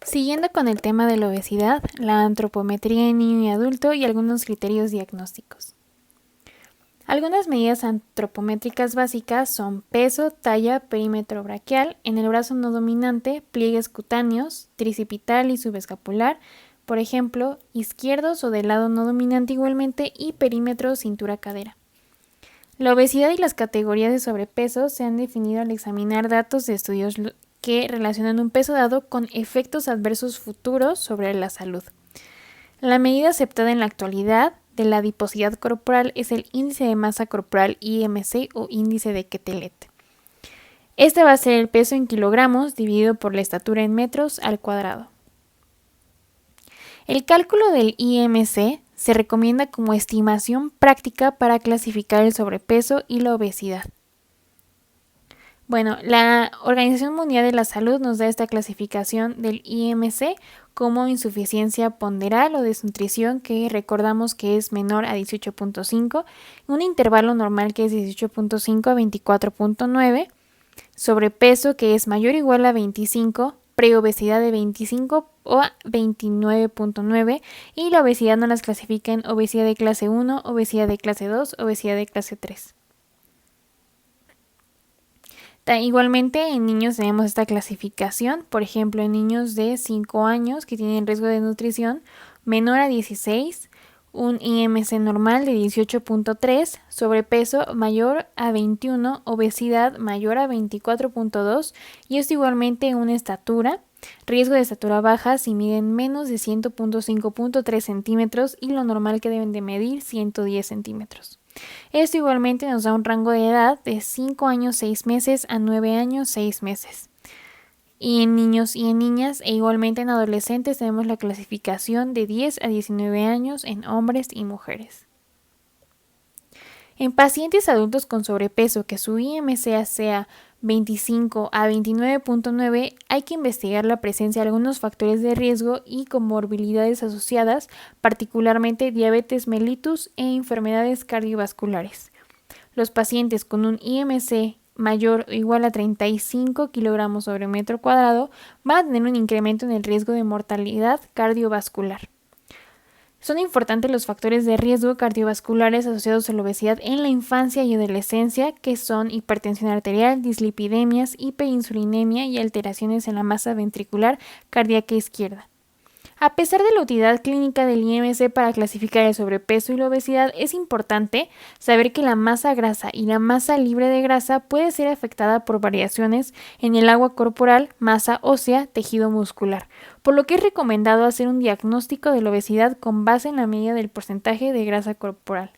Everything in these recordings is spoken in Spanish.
Siguiendo con el tema de la obesidad, la antropometría en niño y adulto y algunos criterios diagnósticos. Algunas medidas antropométricas básicas son peso, talla, perímetro braquial, en el brazo no dominante, pliegues cutáneos, tricipital y subescapular, por ejemplo, izquierdos o del lado no dominante igualmente, y perímetro cintura-cadera. La obesidad y las categorías de sobrepeso se han definido al examinar datos de estudios que relacionan un peso dado con efectos adversos futuros sobre la salud. La medida aceptada en la actualidad de la adiposidad corporal es el índice de masa corporal IMC o índice de Quetelet. Este va a ser el peso en kilogramos dividido por la estatura en metros al cuadrado. El cálculo del IMC se recomienda como estimación práctica para clasificar el sobrepeso y la obesidad. Bueno, la Organización Mundial de la Salud nos da esta clasificación del IMC como insuficiencia ponderal o desnutrición, que recordamos que es menor a 18.5, un intervalo normal que es 18.5 a 24.9, sobrepeso que es mayor o igual a 25, preobesidad de 25 o a 29.9, y la obesidad no las clasifica en obesidad de clase 1, obesidad de clase 2, obesidad de clase 3. Igualmente en niños tenemos esta clasificación, por ejemplo en niños de 5 años que tienen riesgo de nutrición menor a 16, un IMC normal de 18.3, sobrepeso mayor a 21, obesidad mayor a 24.2, y esto igualmente una estatura, riesgo de estatura baja si miden menos de 100.5.3 centímetros y lo normal que deben de medir 110 centímetros. Esto igualmente nos da un rango de edad de 5 años 6 meses a 9 años 6 meses. Y en niños y en niñas e igualmente en adolescentes tenemos la clasificación de 10 a 19 años en hombres y mujeres. En pacientes adultos con sobrepeso que su IMC sea 25 a 29.9, hay que investigar la presencia de algunos factores de riesgo y comorbilidades asociadas, particularmente diabetes mellitus e enfermedades cardiovasculares. Los pacientes con un IMC mayor o igual a 35 kilogramos sobre metro cuadrado van a tener un incremento en el riesgo de mortalidad cardiovascular. Son importantes los factores de riesgo cardiovasculares asociados a la obesidad en la infancia y adolescencia, que son hipertensión arterial, dislipidemias, hiperinsulinemia y alteraciones en la masa ventricular cardíaca izquierda. A pesar de la utilidad clínica del IMC para clasificar el sobrepeso y la obesidad, es importante saber que la masa grasa y la masa libre de grasa puede ser afectada por variaciones en el agua corporal, masa ósea, tejido muscular, por lo que es recomendado hacer un diagnóstico de la obesidad con base en la medida del porcentaje de grasa corporal.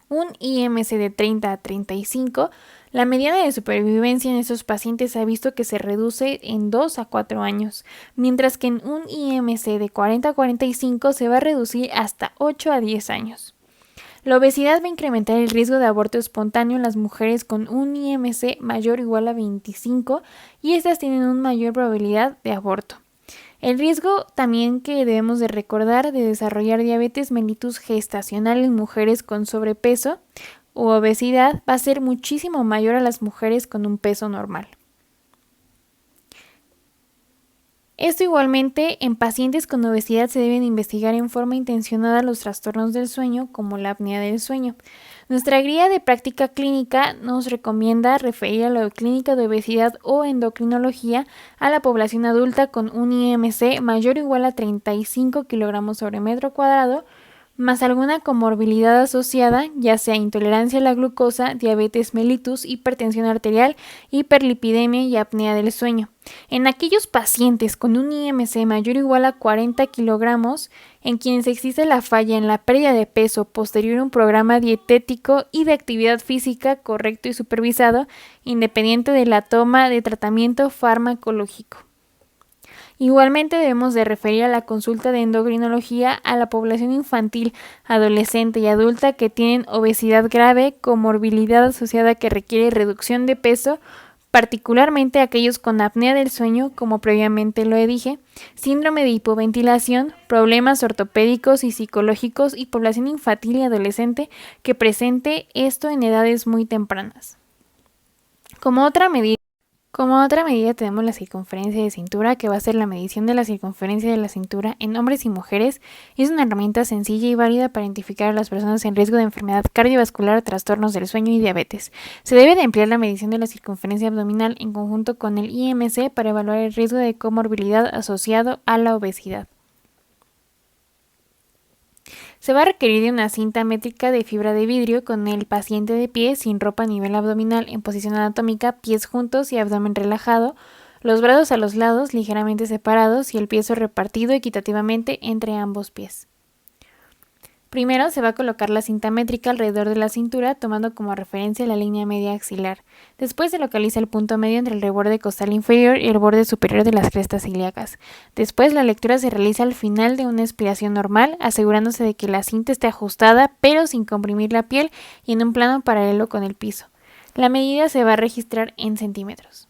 Un IMC de 30 a 35, la mediana de supervivencia en estos pacientes se ha visto que se reduce en 2 a 4 años, mientras que en un IMC de 40 a 45 se va a reducir hasta 8 a 10 años. La obesidad va a incrementar el riesgo de aborto espontáneo en las mujeres con un IMC mayor o igual a 25, y estas tienen una mayor probabilidad de aborto. El riesgo también que debemos de recordar de desarrollar diabetes mellitus gestacional en mujeres con sobrepeso u obesidad va a ser muchísimo mayor a las mujeres con un peso normal. Esto igualmente en pacientes con obesidad se deben investigar en forma intencionada los trastornos del sueño como la apnea del sueño. Nuestra guía de práctica clínica nos recomienda referir a la clínica de obesidad o endocrinología a la población adulta con un IMC mayor o igual a 35 kilogramos sobre metro cuadrado, más alguna comorbilidad asociada, ya sea intolerancia a la glucosa, diabetes mellitus, hipertensión arterial, hiperlipidemia y apnea del sueño. En aquellos pacientes con un IMC mayor o igual a 40 kilogramos, en quienes existe la falla en la pérdida de peso posterior a un programa dietético y de actividad física correcto y supervisado, independiente de la toma de tratamiento farmacológico. Igualmente debemos de referir a la consulta de endocrinología a la población infantil, adolescente y adulta que tienen obesidad grave, comorbilidad asociada que requiere reducción de peso, particularmente aquellos con apnea del sueño, como previamente lo dije, síndrome de hipoventilación, problemas ortopédicos y psicológicos, y población infantil y adolescente que presente esto en edades muy tempranas. Como Como otra medida tenemos la circunferencia de cintura, que va a ser la medición de la circunferencia de la cintura en hombres y mujeres. Es una herramienta sencilla y válida para identificar a las personas en riesgo de enfermedad cardiovascular, trastornos del sueño y diabetes. Se debe de emplear la medición de la circunferencia abdominal en conjunto con el IMC para evaluar el riesgo de comorbilidad asociado a la obesidad. Se va a requerir de una cinta métrica de fibra de vidrio con el paciente de pie, sin ropa a nivel abdominal, en posición anatómica, pies juntos y abdomen relajado, los brazos a los lados ligeramente separados y el piezo repartido equitativamente entre ambos pies. Primero se va a colocar la cinta métrica alrededor de la cintura, tomando como referencia la línea media axilar. Después se localiza el punto medio entre el reborde costal inferior y el borde superior de las crestas ilíacas. Después la lectura se realiza al final de una expiración normal, asegurándose de que la cinta esté ajustada, pero sin comprimir la piel y en un plano paralelo con el piso. La medida se va a registrar en centímetros.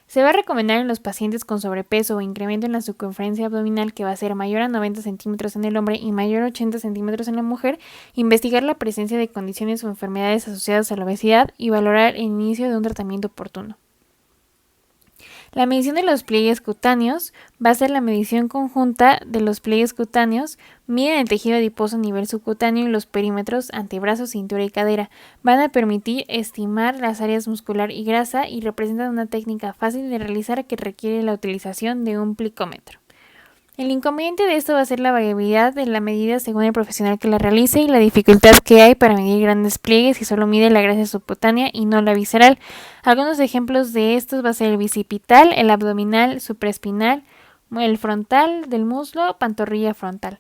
Se va a recomendar en los pacientes con sobrepeso o incremento en la circunferencia abdominal, que va a ser mayor a 90 centímetros en el hombre y mayor a 80 centímetros en la mujer, investigar la presencia de condiciones o enfermedades asociadas a la obesidad y valorar el inicio de un tratamiento oportuno. La medición de los pliegues cutáneos va a ser la medición conjunta de los pliegues cutáneos, miden el tejido adiposo a nivel subcutáneo y los perímetros, antebrazos, cintura y cadera. Van a permitir estimar las áreas muscular y grasa y representan una técnica fácil de realizar que requiere la utilización de un plicómetro. El inconveniente de esto va a ser la variabilidad de la medida según el profesional que la realice y la dificultad que hay para medir grandes pliegues si solo mide la grasa subcutánea y no la visceral. Algunos ejemplos de estos va a ser el bicipital, el abdominal, supraespinal, el frontal del muslo, pantorrilla frontal.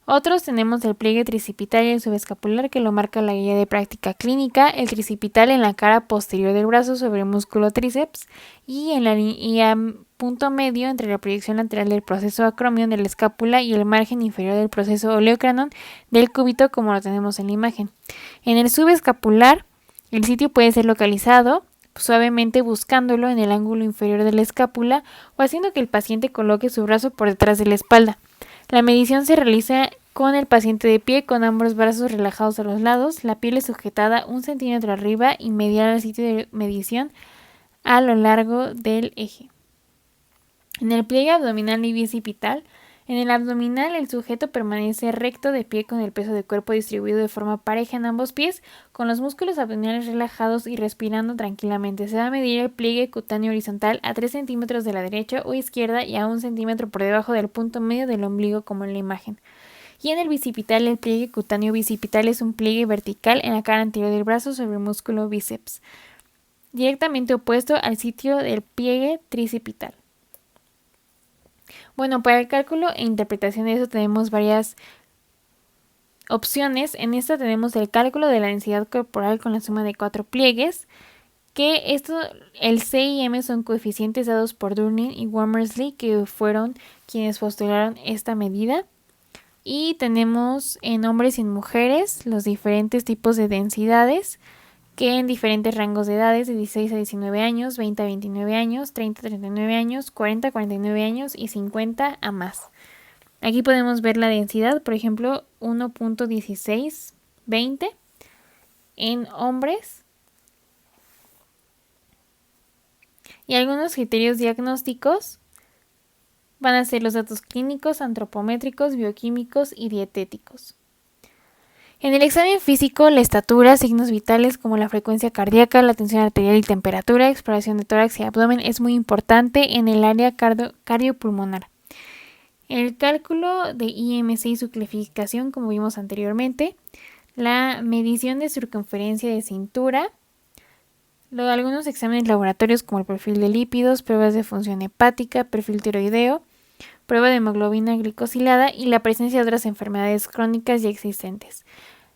Otros tenemos el pliegue tricipital y el subescapular, que lo marca la guía de práctica clínica, el tricipital en la cara posterior del brazo sobre el músculo tríceps y a punto medio entre la proyección lateral del proceso acromion de la escápula y el margen inferior del proceso oleocranón del cúbito, como lo tenemos en la imagen. En el subescapular, el sitio puede ser localizado suavemente buscándolo en el ángulo inferior de la escápula o haciendo que el paciente coloque su brazo por detrás de la espalda. La medición se realiza con el paciente de pie, con ambos brazos relajados a los lados, la piel es sujetada 1 centímetro arriba y medial al sitio de medición a lo largo del eje. En el pliegue abdominal y bicipital, en el abdominal el sujeto permanece recto de pie con el peso de cuerpo distribuido de forma pareja en ambos pies, con los músculos abdominales relajados y respirando tranquilamente. Se va a medir el pliegue cutáneo horizontal a 3 centímetros de la derecha o izquierda y a 1 centímetro por debajo del punto medio del ombligo, como en la imagen. Y en el bicipital, el pliegue cutáneo bicipital es un pliegue vertical en la cara anterior del brazo sobre el músculo bíceps, directamente opuesto al sitio del pliegue tricipital. Bueno, para el cálculo e interpretación de eso tenemos varias opciones. En esta tenemos el cálculo de la densidad corporal con la suma de 4 pliegues, que el C y M son coeficientes dados por Durning y Womersley, que fueron quienes postularon esta medida. Y tenemos en hombres y en mujeres los diferentes tipos de densidades, que en diferentes rangos de edades, de 16 a 19 años, 20 a 29 años, 30 a 39 años, 40 a 49 años y 50 a más. Aquí podemos ver la densidad, por ejemplo, 1.1620 en hombres. Y algunos criterios diagnósticos van a ser los datos clínicos, antropométricos, bioquímicos y dietéticos. En el examen físico, la estatura, signos vitales como la frecuencia cardíaca, la tensión arterial y temperatura, exploración de tórax y abdomen es muy importante en el área cardiopulmonar. El cálculo de IMC y su clasificación, como vimos anteriormente, la medición de circunferencia de cintura, algunos exámenes laboratorios como el perfil de lípidos, pruebas de función hepática, perfil tiroideo, prueba de hemoglobina glicosilada y la presencia de otras enfermedades crónicas ya existentes,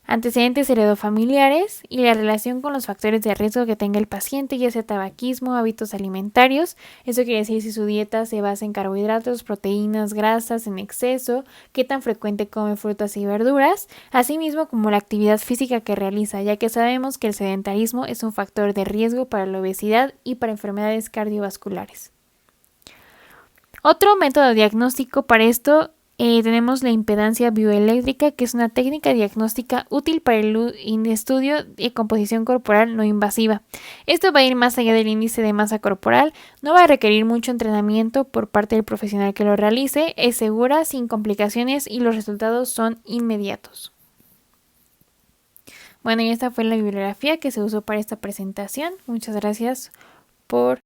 antecedentes heredofamiliares y la relación con los factores de riesgo que tenga el paciente, ya sea tabaquismo, hábitos alimentarios. Eso quiere decir si su dieta se basa en carbohidratos, proteínas, grasas en exceso, qué tan frecuente come frutas y verduras, asimismo como la actividad física que realiza, ya que sabemos que el sedentarismo es un factor de riesgo para la obesidad y para enfermedades cardiovasculares. Otro método diagnóstico para esto Tenemos la impedancia bioeléctrica, que es una técnica diagnóstica útil para el estudio de composición corporal no invasiva. Esto va a ir más allá del índice de masa corporal, no va a requerir mucho entrenamiento por parte del profesional que lo realice, es segura, sin complicaciones y los resultados son inmediatos. Bueno, y esta fue la bibliografía que se usó para esta presentación. Muchas gracias por